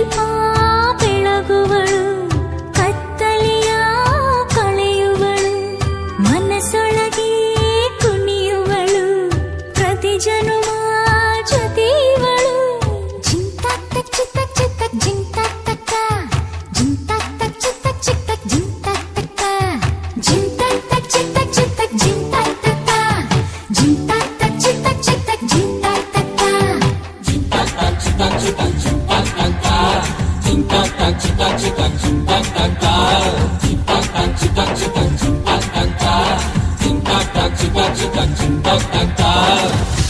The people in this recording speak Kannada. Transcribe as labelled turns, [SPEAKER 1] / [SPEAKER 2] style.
[SPEAKER 1] ದೀಪ ಬೆಳಗುವಳು, ಕತ್ತಲೆಯ ಕಳೆಯುವಳು, ಮನಸ್ಸೊಳಗೆ ಕುಣಿಯುವಳು, ಪ್ರತಿ ಜನುಮ ಜೊತೆಯವಳು. ಜಿಂತಾಕ್ ಚಿತ್ತಕ್ ಚಿತ್ತಕ್ ಜಿಂತಾಕ್ ತಕ್ಕ, ಜಿಂತಾಕ್ ಚಿತ್ತಕ್ ಚಿತ್ತಕ್ ಜಿಂತಾಕ್ ತಕ್ಕ, ಜಿಂತಾಕ್ ಚಿತ್ತಕ್ ಚಿತ್ತಕ್ ಜಿಂತಾಕ್ ತಕ್ಕ, ಜಿಂತಾಕ್ ಚಿತ್ತಕ್ ಚಿತ್ತಕ್ ಜಿಂತಾಕ್ ತಕ್ಕ.
[SPEAKER 2] Cinta